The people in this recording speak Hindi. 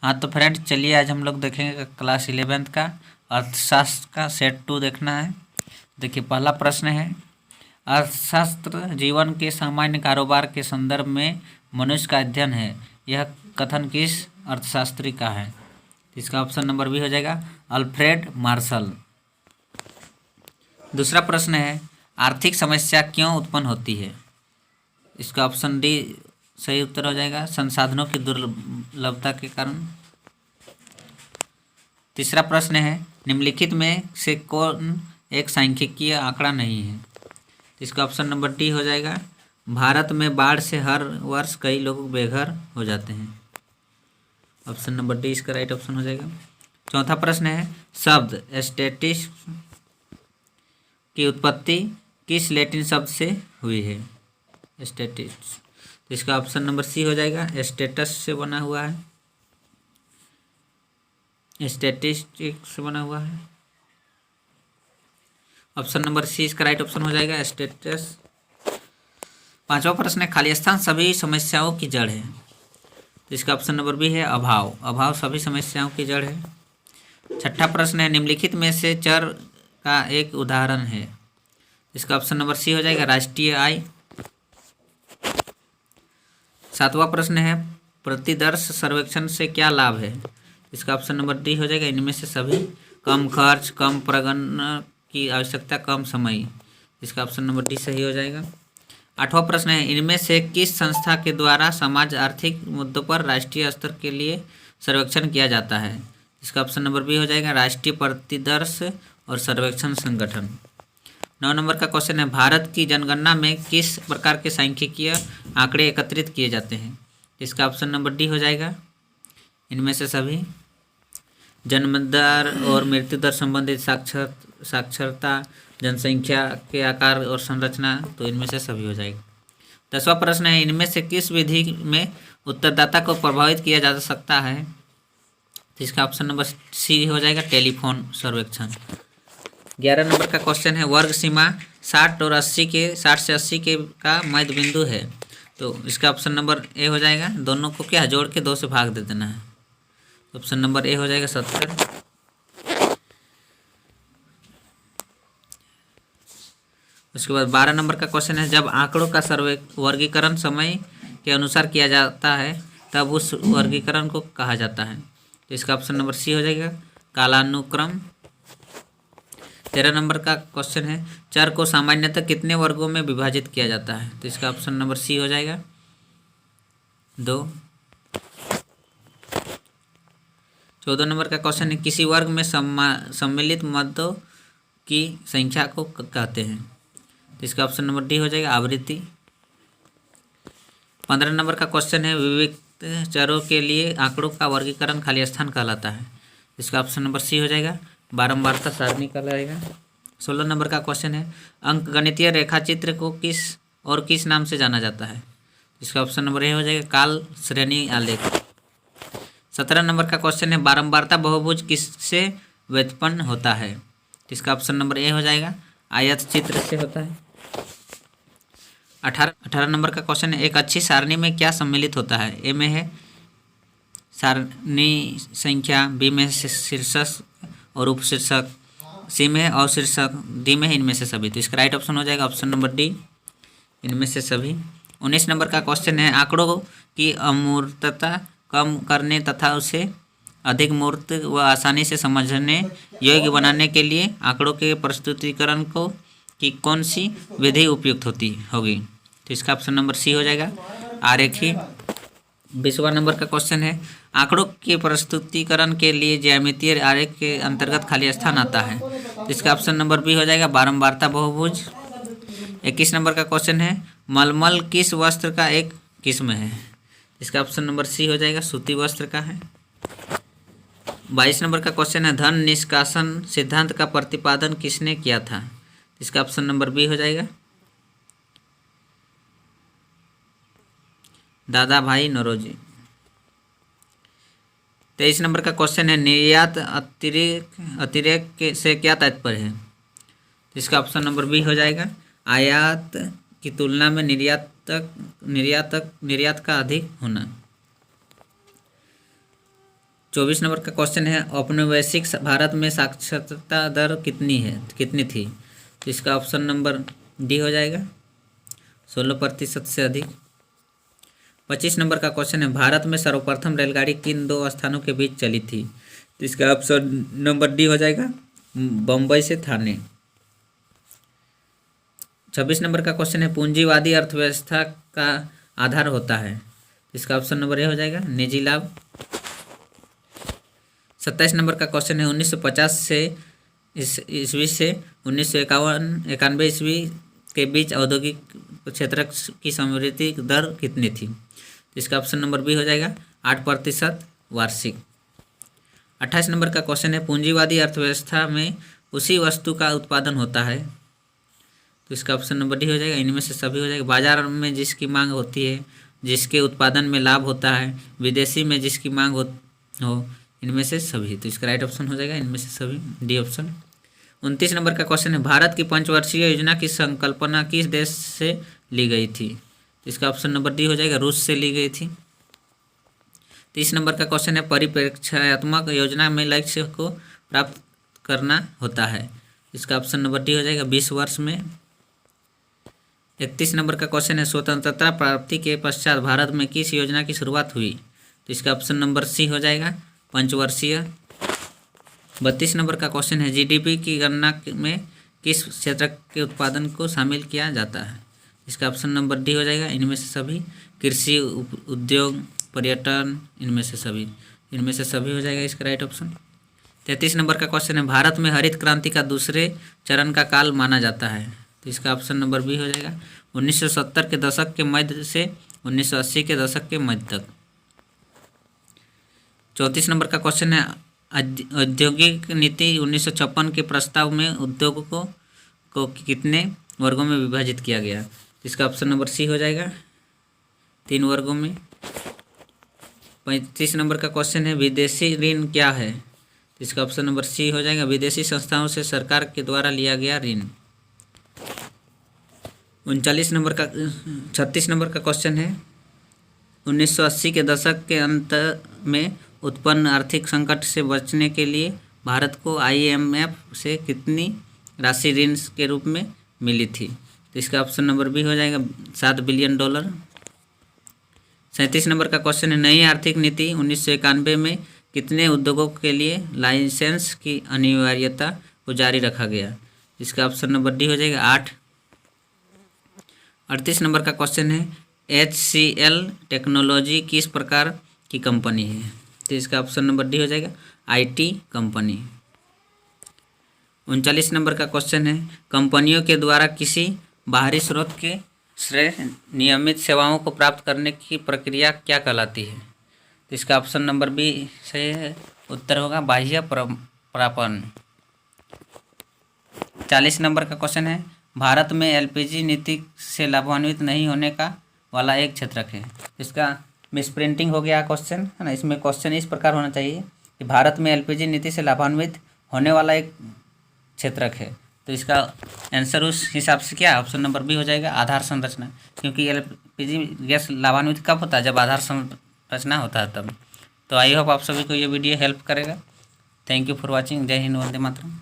हाँ तो फ्रेंड चलिए आज हम लोग देखेंगे क्लास 11th का अर्थशास्त्र का सेट 2 देखना है। देखिए पहला प्रश्न है, अर्थशास्त्र जीवन के सामान्य कारोबार के संदर्भ में मनुष्य का अध्ययन है। यह कथन किस अर्थशास्त्री का है? इसका ऑप्शन नंबर बी हो जाएगा अल्फ्रेड मार्शल। दूसरा प्रश्न है, आर्थिक समस्या क्यों उत्पन्न होती है? इसका ऑप्शन डी सही उत्तर हो जाएगा, संसाधनों की दुर्लभता के कारण। तीसरा प्रश्न है, निम्नलिखित में से कौन एक सांख्यिकीय आंकड़ा नहीं है? इसका ऑप्शन नंबर डी हो जाएगा, भारत में बाढ़ से हर वर्ष कई लोग बेघर हो जाते हैं। ऑप्शन नंबर डी इसका राइट ऑप्शन हो जाएगा। चौथा प्रश्न है, शब्द स्टैटिस्टिक्स की उत्पत्ति किस लैटिन शब्द से हुई है? स्टैटिस्टिक्स, तो इसका ऑप्शन नंबर सी हो जाएगा, स्टेटस से बना हुआ है, स्टैटिस्टिक्स से बना हुआ है। ऑप्शन नंबर सी इसका राइट ऑप्शन हो जाएगा, स्टेटस। पांचवा प्रश्न है, खाली स्थान सभी समस्याओं की जड़ है। तो इसका ऑप्शन नंबर बी है, अभाव। अभाव सभी समस्याओं की जड़ है। छठा प्रश्न है, निम्नलिखित में से चर का एक उदाहरण है। इसका ऑप्शन नंबर सी हो जाएगा, राष्ट्रीय आय। सातवां प्रश्न है, प्रतिदर्श सर्वेक्षण से क्या लाभ है? इसका ऑप्शन नंबर डी हो जाएगा, इनमें से सभी। कम खर्च, कम प्रगणन की आवश्यकता, कम समय। इसका ऑप्शन नंबर डी सही हो जाएगा। आठवां प्रश्न है, इनमें से किस संस्था के द्वारा समाज आर्थिक मुद्दों पर राष्ट्रीय स्तर के लिए सर्वेक्षण किया जाता है? इसका ऑप्शन नंबर बी हो जाएगा, राष्ट्रीय प्रतिदर्श और सर्वेक्षण संगठन। 9 नंबर का क्वेश्चन है, भारत की जनगणना में किस प्रकार के सांख्यिकीय आंकड़े एकत्रित किए जाते हैं? इसका ऑप्शन नंबर डी हो जाएगा, इनमें से सभी। जन्म दर और मृत्यु दर संबंधित साक्षरता, जनसंख्या के आकार और संरचना, तो इनमें से सभी हो जाएगा। 10वां प्रश्न है, इनमें से किस विधि में उत्तरदाता को प्रभावित किया जा सकता है? तो इसका ऑप्शन नंबर सी हो जाएगा, टेलीफोन सर्वेक्षण। 11 नंबर का क्वेश्चन है, वर्ग सीमा 60 से 80 के का मध्य बिंदु है। तो इसका ऑप्शन नंबर ए हो जाएगा, दोनों को क्या जोड़ के 2 से भाग दे देना है। ऑप्शन नंबर ए हो जाएगा 70। उसके बाद 12 नंबर का क्वेश्चन है, जब आंकड़ों का वर्गीकरण समय के अनुसार किया जाता है तब उस वर्गीकरण को कहा जाता है। तो इसका ऑप्शन नंबर सी हो जाएगा, कालानुक्रम। 13 नंबर का क्वेश्चन है, चर को सामान्यतः कितने वर्गों में विभाजित किया जाता है? तो इसका ऑप्शन नंबर सी हो जाएगा, 2। 14 नंबर का क्वेश्चन है, किसी वर्ग में सम्मिलित मदों की संख्या को कहते हैं? तो इसका ऑप्शन नंबर डी हो जाएगा, आवृत्ति। 15 नंबर का क्वेश्चन है, विविक्त चरों के लिए आंकड़ों का वर्गीकरण खाली स्थान कहलाता है। इसका ऑप्शन नंबर सी हो जाएगा, बारंबारता सारणी कहलाएगा। 16 नंबर का क्वेश्चन है, अंकगणितीय रेखाचित्र को किस नाम से जाना जाता है? इसका ऑप्शन नंबर ए हो जाएगा, काल श्रेणी आलेख। 17 नंबर का क्वेश्चन है, बारंबारता बहुभुज किससे व्युत्पन्न होता है? इसका ऑप्शन नंबर ए हो जाएगा, आयत चित्र से होता है। 18 नंबर का क्वेश्चन है, एक अच्छी सारणी में क्या सम्मिलित होता है? ए में है सारणी संख्या, बी में शीर्षक और उपशीर्षक, सी में है अवशीर्षक, डी में है इनमें से सभी। तो इसका राइट ऑप्शन हो जाएगा ऑप्शन नंबर डी, इनमें से सभी। 19 नंबर का क्वेश्चन है, आंकड़ों की अमूर्तता कम करने तथा उसे अधिक मूर्त व आसानी से समझने योग्य बनाने के लिए आंकड़ों के प्रस्तुतिकरण की कौन सी विधि उपयुक्त होगी? तो इसका ऑप्शन नंबर सी हो जाएगा, आरेखी। 20वां नंबर का क्वेश्चन है, आंकड़ों के प्रस्तुतिकरण के लिए ज्यामितीय आरेख के अंतर्गत खाली स्थान आता है। तो इसका ऑप्शन नंबर बी हो जाएगा, बारंबारता बहुभुज। 21 नंबर का क्वेश्चन है, मलमल किस वस्त्र का एक किस्म है? इसका ऑप्शन नंबर सी हो जाएगा, सूती वस्त्र का है। 22 नंबर का क्वेश्चन है, धन निष्कासन सिद्धांत का प्रतिपादन किसने किया था? इसका ऑप्शन नंबर बी हो जाएगा, दादा भाई नौरोजी। 23 नंबर का क्वेश्चन है, निर्यात अतिरेक से क्या तात्पर्य है? इसका ऑप्शन नंबर बी हो जाएगा, आयात की तुलना में निर्यात का अधिक होना। 24 नंबर का क्वेश्चन है औपनिवेशिक भारत में साक्षरता दर कितनी थी? तो इसका ऑप्शन नंबर डी हो जाएगा 16% से अधिक। 25 नंबर का क्वेश्चन है भारत में सर्वप्रथम रेलगाड़ी किन दो स्थानों के बीच चली थी? तो इसका ऑप्शन नंबर डी हो जाएगा बम्बई से थाने। 26 नंबर का क्वेश्चन है पूंजीवादी अर्थव्यवस्था का आधार होता है? इसका ऑप्शन नंबर ए हो जाएगा निजी लाभ। 27 नंबर का क्वेश्चन है 1950 से ईस्वी से 1991 ईस्वी के बीच औद्योगिक क्षेत्र की समृद्धि दर कितनी थी? इसका ऑप्शन नंबर बी हो जाएगा 8% वार्षिक। 28 नंबर का क्वेश्चन है पूंजीवादी अर्थव्यवस्था में उसी वस्तु का उत्पादन होता है? तो इसका ऑप्शन नंबर डी हो जाएगा इनमें से सभी हो जाएगा। बाजार में जिसकी मांग होती है, जिसके उत्पादन में लाभ होता है, विदेशी में जिसकी मांग हो इनमें से सभी। तो इसका राइट ऑप्शन हो जाएगा इनमें से सभी, डी ऑप्शन। 29 नंबर का क्वेश्चन है भारत की पंचवर्षीय योजना की संकल्पना किस देश से ली गई थी? तो इसका ऑप्शन नंबर डी हो जाएगा रूस से ली गई थी। 30 नंबर का क्वेश्चन है परिप्रेक्ष्यात्मक योजना में लक्ष्य को प्राप्त करना होता है? इसका ऑप्शन नंबर डी हो जाएगा 20 वर्ष में। 31 नंबर का क्वेश्चन है स्वतंत्रता प्राप्ति के पश्चात भारत में किस योजना की शुरुआत हुई? तो इसका ऑप्शन नंबर सी हो जाएगा पंचवर्षीय। 32 नंबर का क्वेश्चन है जीडीपी की गणना में किस क्षेत्र के उत्पादन को शामिल किया जाता है? इसका ऑप्शन नंबर डी हो जाएगा इनमें से सभी, कृषि, उद्योग, पर्यटन, इनमें से सभी हो जाएगा इसका राइट ऑप्शन। 33 नंबर का क्वेश्चन है भारत में हरित क्रांति का दूसरे चरण का काल माना जाता है? तो इसका ऑप्शन नंबर बी हो जाएगा 1970 के दशक के मध्य से 1980 के दशक के मध्य तक। 34 नंबर का क्वेश्चन है औद्योगिक नीति 1956 के प्रस्ताव में उद्योगों को कितने वर्गों में विभाजित किया गया? इसका ऑप्शन नंबर सी हो जाएगा 3 वर्गों में। 35 नंबर का क्वेश्चन है विदेशी ऋण क्या है? इसका ऑप्शन नंबर सी हो जाएगा विदेशी संस्थाओं से सरकार के द्वारा लिया गया ऋण। 36 नंबर का क्वेश्चन है 1980 के दशक के अंत में उत्पन्न आर्थिक संकट से बचने के लिए भारत को IMF से कितनी राशि ऋण के रूप में मिली थी? तो इसका ऑप्शन नंबर बी हो जाएगा $7 बिलियन। 37 नंबर का क्वेश्चन है नई आर्थिक नीति 1991 में कितने उद्योगों के लिए लाइसेंस की अनिवार्यता को जारी रखा गया? इसका ऑप्शन नंबर डी हो जाएगा 8। 38 नंबर का क्वेश्चन है HCL टेक्नोलॉजी किस प्रकार की कंपनी है? तो इसका ऑप्शन नंबर डी हो जाएगा IT कंपनी। 39 नंबर का क्वेश्चन है कंपनियों के द्वारा किसी बाहरी स्रोत के श्रेय नियमित सेवाओं को प्राप्त करने की प्रक्रिया क्या कहलाती है? तो इसका ऑप्शन नंबर बी सही है, उत्तर होगा बाह्य प्रापण। 40 नंबर का क्वेश्चन है भारत में LPG नीति से लाभान्वित नहीं होने का वाला एक क्षेत्रक है? इसका मिसप्रिंटिंग हो गया क्वेश्चन है ना। इसमें क्वेश्चन इस प्रकार होना चाहिए कि भारत में LPG नीति से लाभान्वित होने वाला एक क्षेत्रक है। तो इसका आंसर उस हिसाब से क्या ऑप्शन नंबर बी हो जाएगा आधार संरचना, क्योंकि LPG गैस लाभान्वित कब होता है? जब आधार संरचना होता है तब। तो आई होप आप सभी को ये वीडियो हेल्प करेगा। Thank you for watching. जय हिंद, वंदे मातरम।